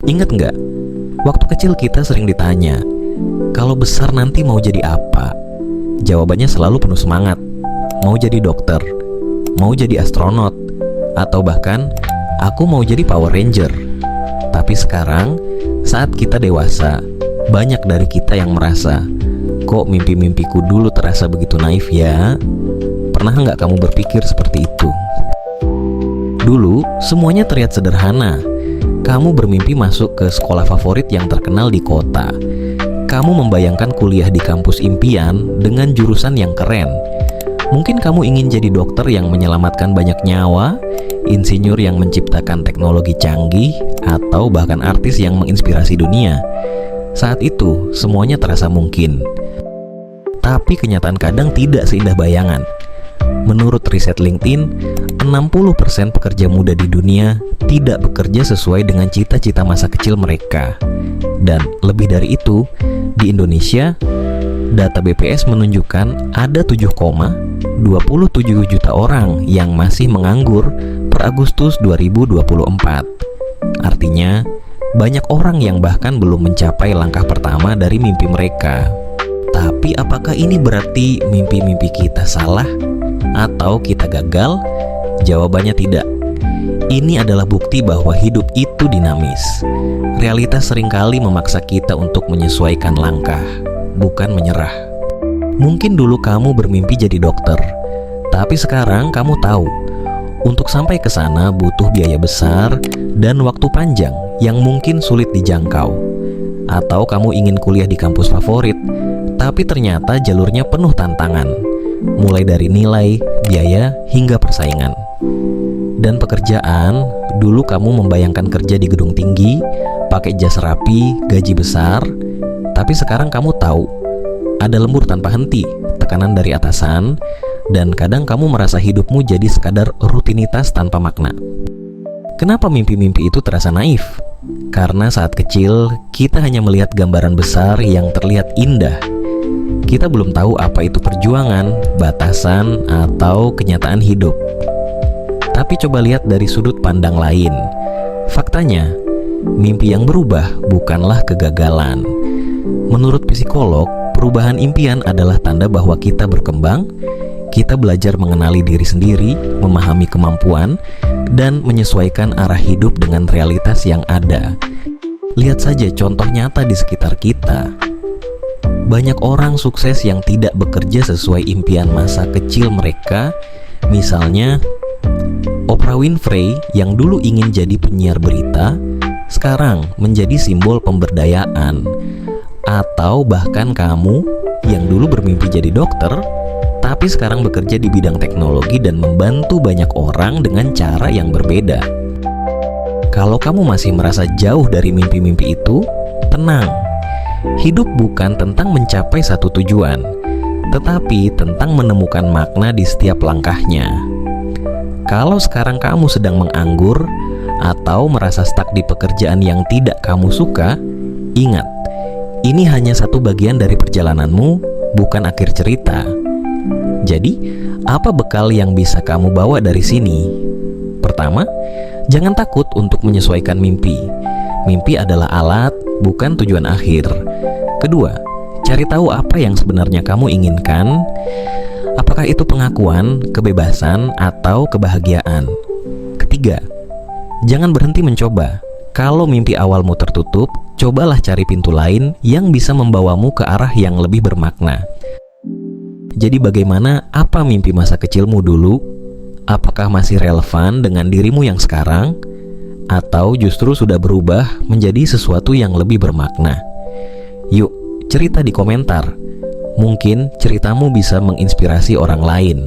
Ingat nggak? Waktu kecil kita sering ditanya, kalau besar nanti mau jadi apa? Jawabannya selalu penuh semangat. Mau jadi dokter, mau jadi astronot, atau bahkan aku mau jadi Power Ranger. Tapi sekarang, saat kita dewasa, banyak dari kita yang merasa, kok mimpi-mimpiku dulu terasa begitu naif ya? Pernah nggak kamu berpikir seperti itu? Dulu, semuanya terlihat sederhana. Kamu bermimpi masuk ke sekolah favorit yang terkenal di kota. Kamu membayangkan kuliah di kampus impian dengan jurusan yang keren. Mungkin kamu ingin jadi dokter yang menyelamatkan banyak nyawa, insinyur yang menciptakan teknologi canggih, atau bahkan artis yang menginspirasi dunia. Saat itu, semuanya terasa mungkin. Tapi kenyataan kadang tidak seindah bayangan. Menurut riset LinkedIn, 60% pekerja muda di dunia tidak bekerja sesuai dengan cita-cita masa kecil mereka. Dan lebih dari itu, di Indonesia, data BPS menunjukkan ada 7,27 juta orang yang masih menganggur per Agustus 2024. Artinya, banyak orang yang bahkan belum mencapai langkah pertama dari mimpi mereka. Tapi apakah ini berarti mimpi-mimpi kita salah? Atau kita gagal? Jawabannya tidak. Ini adalah bukti bahwa hidup itu dinamis. Realitas seringkali memaksa kita untuk menyesuaikan langkah, bukan menyerah. Mungkin dulu kamu bermimpi jadi dokter, tapi sekarang kamu tahu, untuk sampai ke sana butuh biaya besar dan waktu panjang yang mungkin sulit dijangkau. Atau kamu ingin kuliah di kampus favorit, tapi ternyata jalurnya penuh tantangan, mulai dari nilai, biaya, hingga persaingan. Dan pekerjaan, dulu kamu membayangkan kerja di gedung tinggi, pakai jas rapi, gaji besar. Tapi sekarang kamu tahu, ada lembur tanpa henti, tekanan dari atasan, dan kadang kamu merasa hidupmu jadi sekadar rutinitas tanpa makna. Kenapa mimpi-mimpi itu terasa naif? Karena saat kecil, kita hanya melihat gambaran besar yang terlihat indah. Kita belum tahu apa itu perjuangan, batasan, atau kenyataan hidup. Tapi coba lihat dari sudut pandang lain. Faktanya, mimpi yang berubah bukanlah kegagalan. Menurut psikolog, perubahan impian adalah tanda bahwa kita berkembang, kita belajar mengenali diri sendiri, memahami kemampuan, dan menyesuaikan arah hidup dengan realitas yang ada. Lihat saja contoh nyata di sekitar kita. Banyak orang sukses yang tidak bekerja sesuai impian masa kecil mereka. Misalnya, Oprah Winfrey yang dulu ingin jadi penyiar berita, sekarang menjadi simbol pemberdayaan. Atau bahkan kamu yang dulu bermimpi jadi dokter, tapi sekarang bekerja di bidang teknologi dan membantu banyak orang dengan cara yang berbeda. Kalau kamu masih merasa jauh dari mimpi-mimpi itu, tenang. Hidup bukan tentang mencapai satu tujuan, tetapi tentang menemukan makna di setiap langkahnya. Kalau sekarang kamu sedang menganggur atau merasa stuck di pekerjaan yang tidak kamu suka, ingat, ini hanya satu bagian dari perjalananmu, bukan akhir cerita. Jadi, apa bekal yang bisa kamu bawa dari sini? Pertama, jangan takut untuk menyesuaikan mimpi. Mimpi adalah alat, bukan tujuan akhir. Kedua, cari tahu apa yang sebenarnya kamu inginkan. Apakah itu pengakuan, kebebasan, atau kebahagiaan? Ketiga, jangan berhenti mencoba. Kalau mimpi awalmu tertutup, cobalah cari pintu lain yang bisa membawamu ke arah yang lebih bermakna. Jadi bagaimana, apa mimpi masa kecilmu dulu? Apakah masih relevan dengan dirimu yang sekarang? Atau justru sudah berubah menjadi sesuatu yang lebih bermakna? Yuk, cerita di komentar. Mungkin ceritamu bisa menginspirasi orang lain.